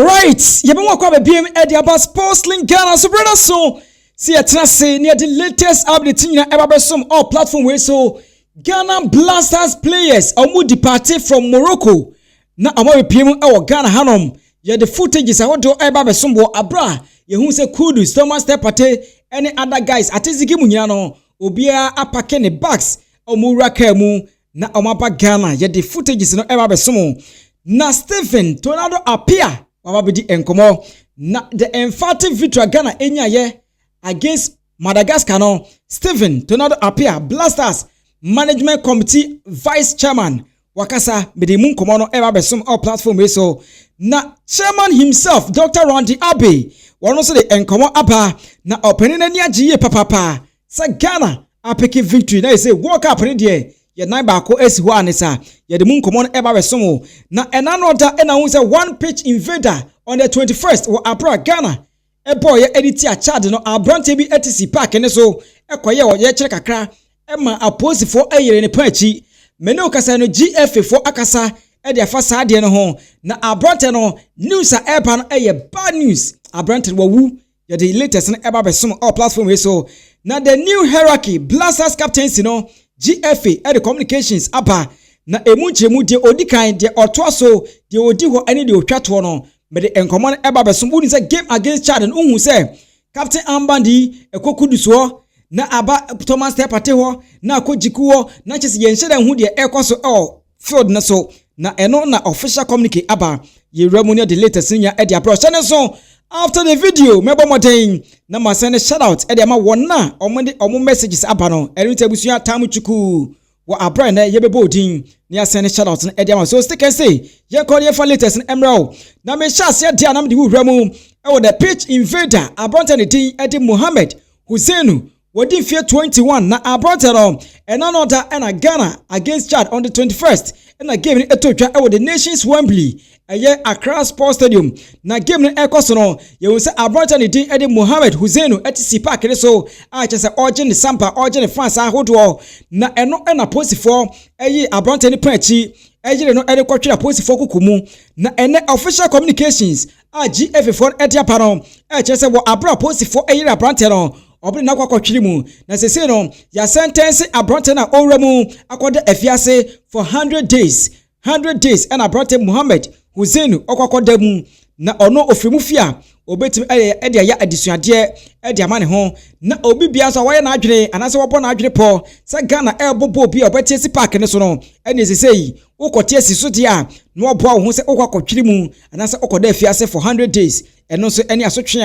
Alright, yɛbɛn kwa BM Eddie about Sports Link Ghana so brother so see say near the latest update nyina eba some all platform way so Ghana Blasters players omu departed from Morocco na amawe PM e Ghana hanom ye the footages ahodo eba some bo abra ye hu say Kudus Thomas Tepate any other guys atizigi mu nyina no obia apake ne bags omu raka mu na omaba Ghana ye the footages no eba some na Stephen Tonado Appiah Wababidi enkomo na the emphatic victory Ghana enyaye against Madagascar no Stephen Tonado Appiah Blasters Management Committee Vice Chairman wakasa bidi mu nkomo no eba besom all platform we so na chairman himself Dr. Abbey wono so the enkomo aba na openi na ni agiye papapa sa Ghana apeke victory na say walk up ni de ye nan ba ko esi ho anisa ye de mu nkomo no eba besom na enanoda ena hu say one pitch invader on the 21st wo Appiah Ghana e boy ye editi a Chad no abrante bi etc park ne so ekoye wo ye kire kakra e ma opposite for eyere ne panchi mene okasa no GFA for akasa e de afa saade no ho na abrante no news a airpa no eye bad news abrante wo wu ye the latest no eba besom all platform we so na the new hierarchy Blasters captaincy no GFA the communications apa na emu nchemu de odikan de otoaso de odi ho ane de otwato no me de enkomo no eba besom uni say game against Chad no hu say Captain Ambandi ekokuduso na aba Thomas Tepate ho na akojiku ho na chese ye nheda hu de ekoso field na so na eno na official communique aba ye remunia the latest nya e de approach na so after the video mebo moden na ma send shout out e de ma wona omo messages aba no erite busua tamu chuku wa Appiah na yebebo odin na send shout out e de ma so stick and say ye call ye for latest emerald na me sha se dia na me de wuramu e wo the pitch invader abronte ne din e de Mohammed Husseinu wodi fie 21 na abronte no enanoda na Ghana against Chad on the 21st na game ni etotwa e wo the Nations Wembley eye Accra Sports Stadium na game ni ekoso no ye won se abronte ne din e de Mohammed Husseinu etc park ne so a che se origin the sampa origin the fans ahodo na eno na posifo eye abronte ne panchi eye no e de kwatwa posifo kukumu na ene official communications a GFA for etia paron e che se wo abra posifo eye abronte no obri na kwatwiri mu na sese no ya sentence abronte na owramu akode afiase for 100 days and abronte Mohammed Husseinu okwakoda mu na ono ofrimu fia obetim e de ya adisuade e de amane ho na obi bia so waye na adwene anase wobo na adwene po se Ghana e bobo bi obeti si park ne so no ene sesei ukotie si so dia no obo wo ho se okwakotwiri mu anase okoda afiase for 100 days eno so ene asotwe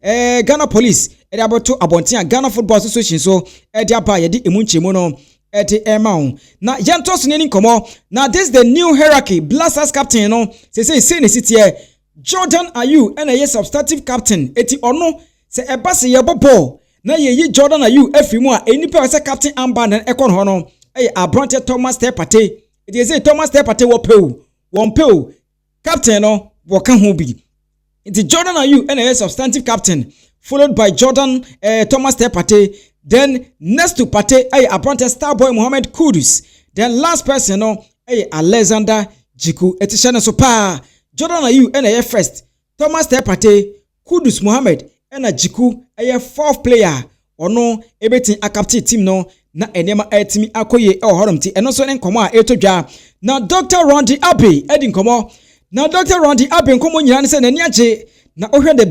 a Ghana police e de aboto abontia Ghana Football Association so e de aba ye de emunchemu no e de emaun na yento so neni komo na this the new hierarchy Blasters captain no say ne sitie Jordan Ayew and a substantive captain eti ono se ebase ye bobo na ye yi Jordan Ayew afimu a enipa se captain amba na ekon ho no e abronte Thomas Tepate eti say Thomas Tepate wo peu captain no wo ka ho bi eti Jordan Ayew and a substantive captain followed by Jordan Thomas Tepate then next to Pate e abronte star boy Mohammed Kudus then last person no e Alexander Jiku eti shana so pa Jordan Ayew and a first Thomas Tepate Kudus Mohammed and a Jiku a fourth player or no everything a captain team no na enema etimi akoye e horomti eno so nkomo a etodwa na Dr. Abbey edin komo na Dr. Abbey nkomo nyina ne se nani age na ohwe the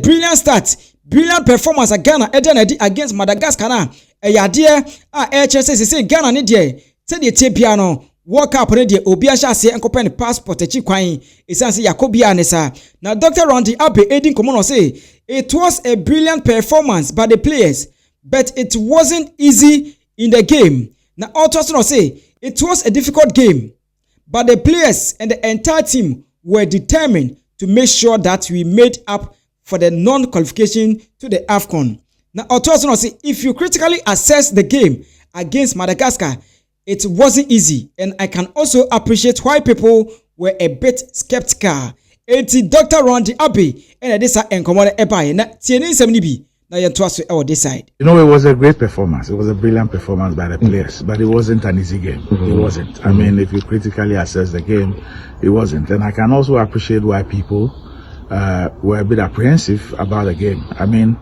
brilliant performance Ghana eden against Madagascar na eyade a se Ghana ne de se de tie bia no World Cup ne de obi ahya ase enkopen passport achi kwan esanse yakobia ne sa na Dr. Abbey edin komo no say it was a brilliant performance by the players but it wasn't easy in the game na also no say it was a difficult game but the players and the entire team were determined to make sure that we made up for the non-qualification to the AFCON na also no say if you critically assess the game against Madagascar it wasn't easy and I can also appreciate why people were a bit skeptical. Eti Dr. Abbey and this encommode ebaye na tieni nsem ni bi na ye to aso e this side. You know, it was a great performance. It was a brilliant performance by the players, but it wasn't an easy game. It wasn't. I mean, if you critically assess the game, it wasn't. And I can also appreciate why people were a bit apprehensive about the game. I mean,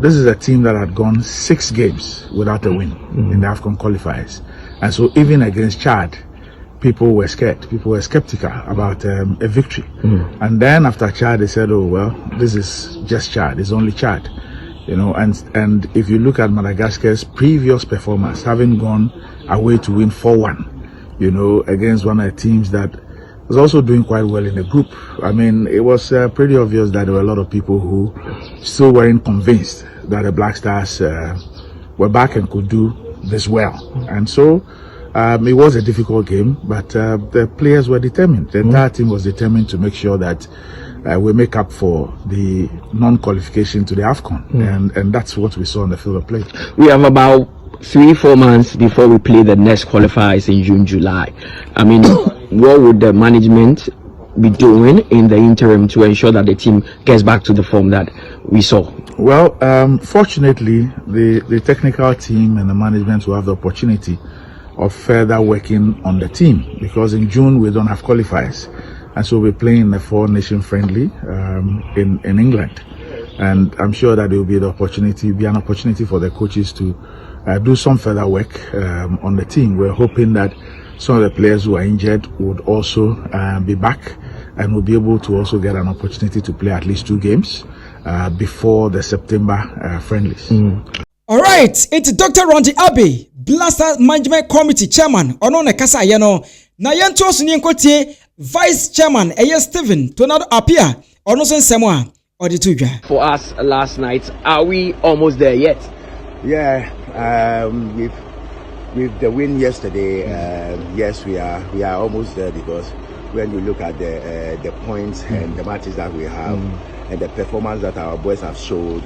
this is a team that had gone 6 games without a win in the AFCON qualifiers. And so even against Chad, people were scared. People were skeptical about a victory. And then after Chad, they said, oh, well, this is just Chad. It's only Chad. You know, and if you look at Madagascar's previous performance, having gone away to win 4-1, you know, against one of the teams that was also doing quite well in the group. I mean, it was pretty obvious that there were a lot of people who still weren't convinced that the Black Stars were back and could do this well. And so it was a difficult game, but the players were determined. The entire team was determined to make sure that we make up for the non-qualification to the AFCON. And that's what we saw on the field of play. We have about 3-4 months before we play the next qualifiers in June, July. I mean, what would the management be doing in the interim to ensure that the team gets back to the form that we saw? Well, fortunately, the technical team and the management will have the opportunity of further working on the team, because in June we don't have qualifiers, and so we're playing a 4-nation friendly in England, and I'm sure that there will be an opportunity for the coaches to do some further work on the team. We're hoping that some of the players who are injured would also be back and will be able to also get an opportunity to play at least 2 games before the September friendlies. All right, it's Dr. Ronji Abbey, Blaster Management Committee Chairman. Ono ne kasa yeno na yento so nyenkotie Vice Chairman Stephen Tonado Appiah. Ono so nsemo a odi tudwa. For us last night, are we almost there yet? Yeah, with the win yesterday, yes, we are almost there, because when you look at the points and the matches that we have and the performance that our boys have showed,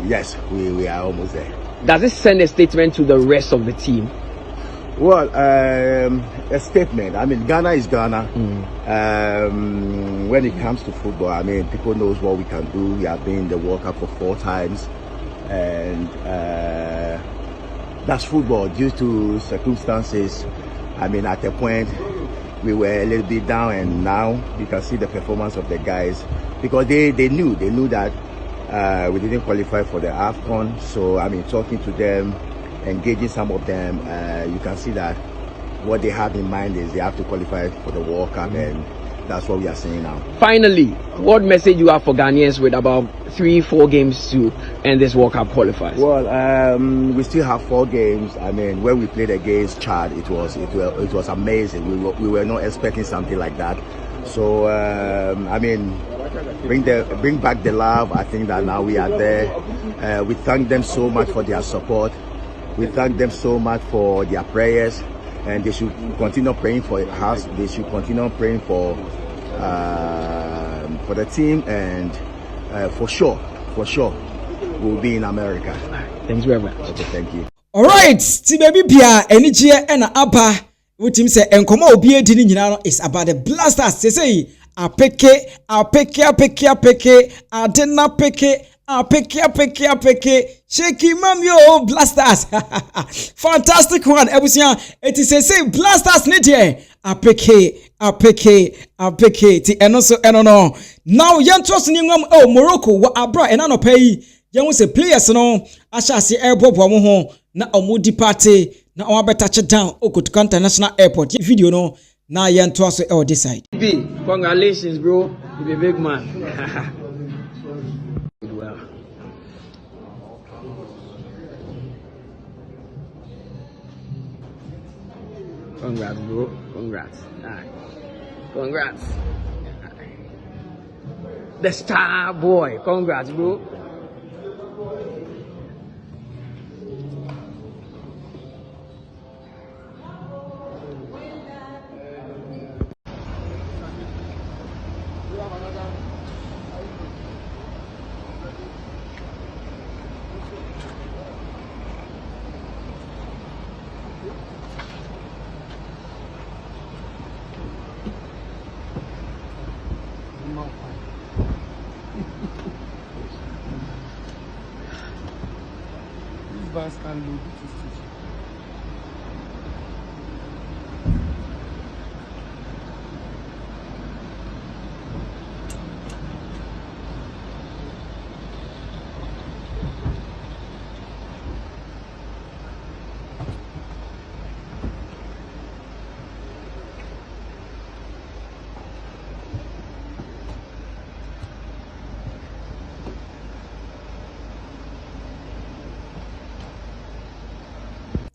yes, we are almost there. Does it send a statement to the rest of the team? Well, a statement. I mean, Ghana is Ghana. When it comes to football, I mean, people knows what we can do. We have been in the World Cup for 4 times, and that's football. Due to circumstances, I mean, at a point we were a little bit down, and now you can see the performance of the guys, because they knew that we didn't qualify for the AFCON. So I mean, talking to them, engaging some of them, you can see that what they have in mind is they have to qualify for the World Cup, and that's what we are seeing now. Finally, what message you have for Ghanaians with about 3-4 games to end this World Cup qualifiers? Well, we still have 4 games. I mean, when we played against Chad, it was amazing. We were not expecting something like that. So I mean, bring back the love. I think that now we are there. We thank them so much for their support. We thank them so much for their prayers, and they should continue praying for us. They should continue praying for the team, and for sure we'll be in America. Thanks very much. Okay, thank you. All right, ti baby bia enije e na aba wutim se enkomo obi edi ni nyina no is about the Blasters. Say apeke adena peke apeke shaky mamio Blasters. Fantastic one ebusia. It is say Blasters ni die apeke ti enoso enono. Now yentos ni ngam Morocco wa abra enano pay yen we say players no ashase airport wo ho na omudi party na o beta touch down Okotoka International Airport. Video no na yentos so this side. Congratulations, bro. You're a big man. Well. Congrats, bro. Congrats. Right. Congrats. The star boy. Congrats, bro. Bus can load to station.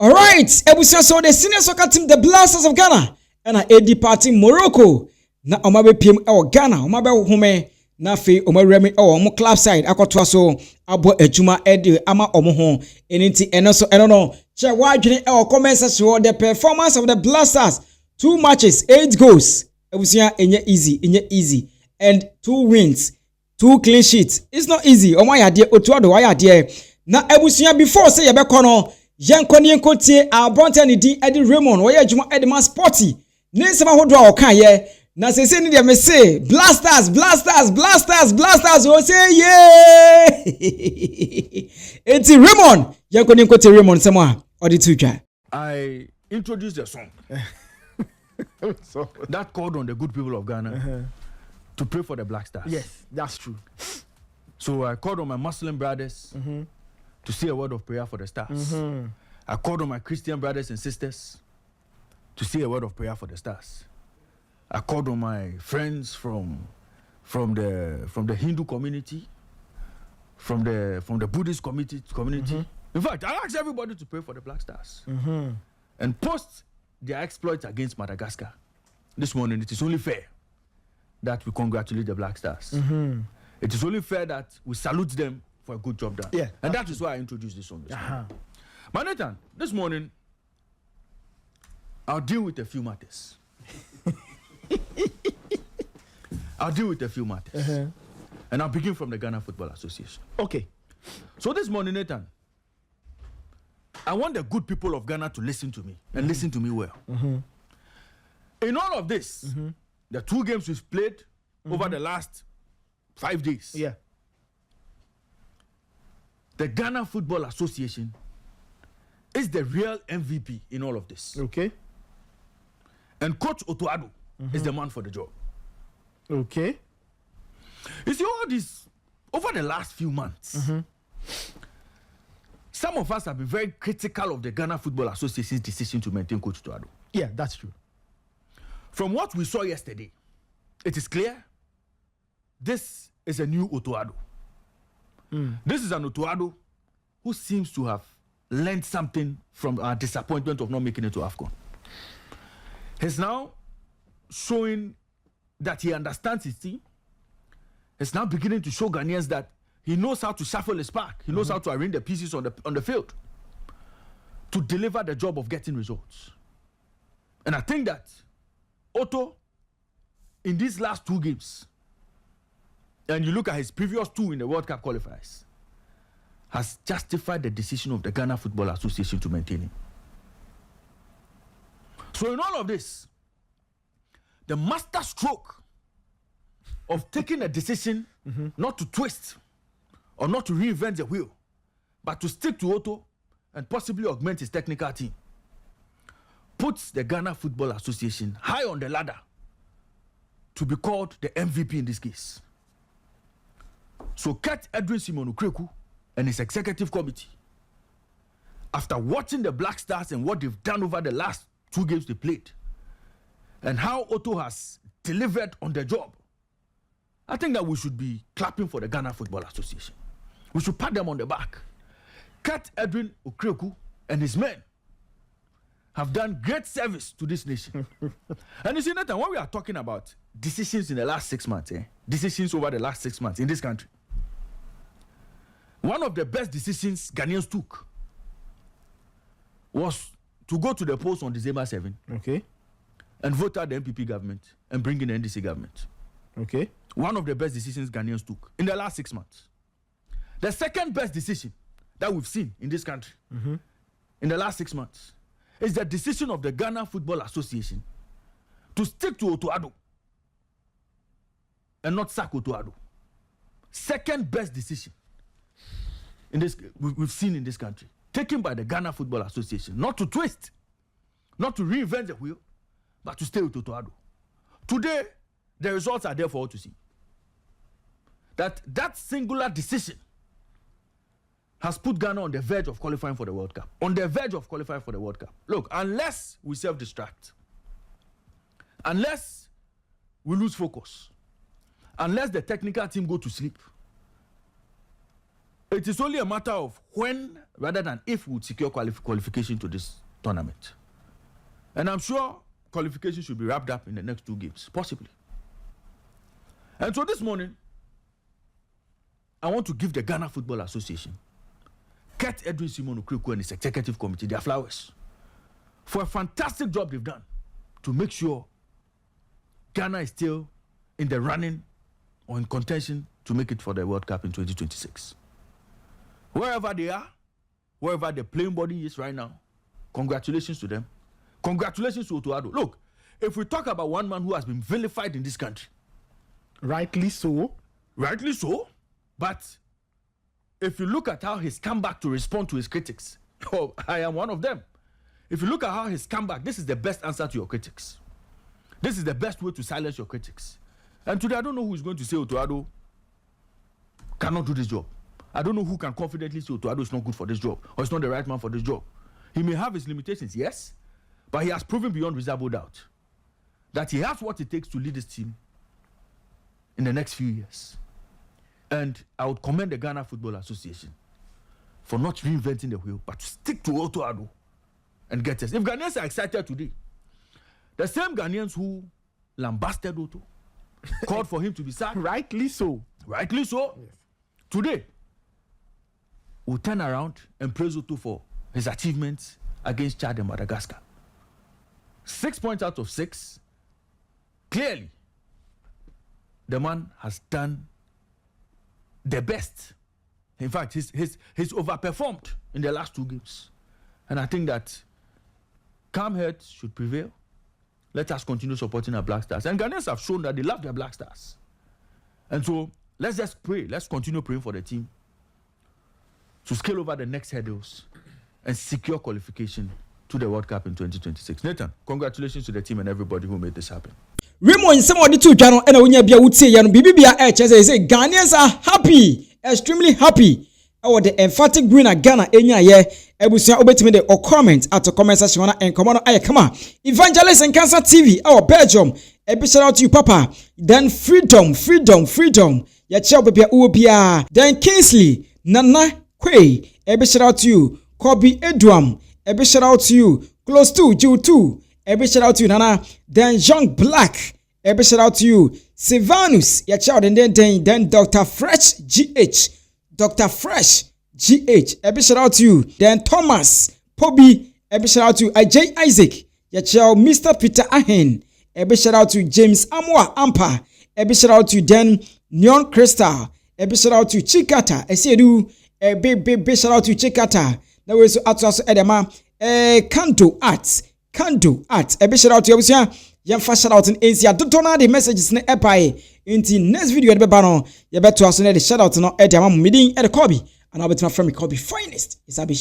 All right, ebusia so the senior soccer team the Blasters of Ghana and AD party Morocco na omabe piem e Ghana omabe home na fe omaremi e omo club side akoto so abo adwuma e ama omo ho eniti eno so eno no che wadwene e comment section the performance of the Blasters 2 matches 8 goals ebusia enye easy and 2 wins 2 clean sheets. It's not easy omo yade Otto Addo yade na ebusia before say yebekọ no Yankoni Nkotie Abronte ni din Eddie Raymond wo ye adwuma Edema Sporty ne nsema hodo a oka ye na sese ni de me say Blasters o say yeah Eddie Raymond Yankoni Nkotie Raymond sema odi tuja. I introduced the song So, that called on the good people of Ghana to pray for the Black Stars. yes, that's true. So I called on my Muslim brothers to say a word of prayer for the Stars. I called on my Christian brothers and sisters to say a word of prayer for the Stars. I called on my friends from the Hindu community, from the Buddhist community. In fact, I asked everybody to pray for the Black Stars and post their exploits against Madagascar. This morning, it is only fair that we congratulate the Black Stars. It is only fair that we salute them for a good job done. Yeah, and that is why I introduced this song this morning. But Nathan, this morning, I'll deal with a few matters. And I'll begin from the Ghana Football Association. Okay. So this morning, Nathan, I want the good people of Ghana to listen to me and listen to me well. In all of this, the 2 games we've played over the last 5 days, Yeah. the Ghana Football Association is the real MVP in all of this. Okay. And Coach Otto Addo is the man for the job. Okay. You see, all this, over the last few months, some of us have been very critical of the Ghana Football Association's decision to maintain Coach Otto Addo. Yeah, that's true. From what we saw yesterday, it is clear this is a new Otto Addo. This is an Otto Addo who seems to have learned something from our disappointment of not making it to AFCON. He's now showing that he understands his team. He's now beginning to show Ghanaians that he knows how to shuffle his pack. He knows how to arrange the pieces on the field to deliver the job of getting results. And I think that Otto, in these last 2 games, and you look at his previous 2 in the World Cup qualifiers, has justified the decision of the Ghana Football Association to maintain him. So in all of this, the master stroke of taking a decision not to twist or not to reinvent the wheel, but to stick to Otto and possibly augment his technical team, puts the Ghana Football Association high on the ladder to be called the MVP in this case. So Kat Edwin Simon Ukreku and his executive committee, after watching the Black Stars and what they've done over the last 2 games they played, and how Otto has delivered on the job, I think that we should be clapping for the Ghana Football Association. We should pat them on the back. Kat Edwin Ukreku and his men have done great service to this nation. And you see, Nathan, when we are talking about decisions in the last 6 months, decisions over the last 6 months in this country, one of the best decisions Ghanaians took was to go to the polls on December 7 Okay. and vote out the MPP government and bring in the NDC government. Okay. One of the best decisions Ghanaians took in the last 6 months. The second best decision that we've seen in this country in the last 6 months is the decision of the Ghana Football Association to stick to Otto Addo and not sack Otto Addo. Second best decision in this we've seen in this country, taken by the Ghana Football Association, not to twist, not to reinvent the wheel, but to stay with Otto Addo. Today, the results are there for all to see. That singular decision has put Ghana on the verge of qualifying for the World Cup. On the verge of qualifying for the World Cup. Look, unless we self-distract, unless we lose focus, unless the technical team go to sleep, It is only a matter of when rather than if we would secure qualification to this tournament. And I'm sure qualification should be wrapped up in the next 2 games, possibly. And so this morning, I want to give the Ghana Football Association, Kurt Edwin Simon Okreku and his executive committee their flowers for a fantastic job they've done to make sure Ghana is still in the running or in contention to make it for the World Cup in 2026. Wherever they are, wherever the playing body is right now, congratulations to them. Congratulations to Otto Addo. Look, if we talk about one man who has been vilified in this country, Rightly so. rightly so, but if you look at how he's come back to respond to his critics, oh, I am one of them. If you look at how he's come back, this is the best answer to your critics. This is the best way to silence your critics. And today, I don't know who is going to say Otto Addo cannot do this job. I don't know who can confidently say Otto Addo is not good for this job or is not the right man for this job. He may have his limitations, yes, but he has proven beyond reasonable doubt that he has what it takes to lead this team in the next few years. And I would commend the Ghana Football Association for not reinventing the wheel, but to stick to Otto Addo and get us. If Ghanaians are excited today, the same Ghanaians who lambasted Otto, called for him to be sacked, Rightly so. rightly so, Yes. today will turn around and praise Otto for his achievements against Chad and Madagascar. 6 points out of 6. Clearly, the man has done the best. In fact, he's overperformed in the last 2 games. And I think that calm heads should prevail. Let us continue supporting our Black Stars. And Ghanaians have shown that they love their Black Stars. And so let's just pray. Let's continue praying for the team to scale over the next hurdles and secure qualification to the World Cup in 2026. Nathan, congratulations to the team and everybody who made this happen. Raymond, some of the 2 Jano and Unya Bia would say, Ghanaians are happy, extremely happy. Our the emphatic winner Ghana Enya ye ebusia obetimide or comment at the comment section and come on come Evangelist and Cancer TV our Belgium a big shout out to you Papa. Then freedom ya chao bebia uopia. Then Kingsley Nana Kwe a big shout out to you Kobe Edwam a big shout out to you Close to Jew 2 a big shout out to you Nana. Then Young Black a big shout out to you Silvanus ya chao and then Dr. Fresh GH Dr. Fresh GH, a big shout out to you. Then Thomas Poby, a big shout out to you. J. Isaac, Yachel, Mr. Peter Ahen, a big shout out to you. James Amwa Ampa, a big shout out to you. Then Neon Crystal, a big shout out to you. Chikata, a CDU, a big shout out to you. Chikata, that was out to us Edema, Kanto Arts, a big shout out to you. Yam fast shout out in Asia. Don't turn on the messages in Appiah. In the next video, you better to us the shout out to no Eddie. I'm meeting at the Kobe, and I'll be my friend Kobe finest. It's Abbey.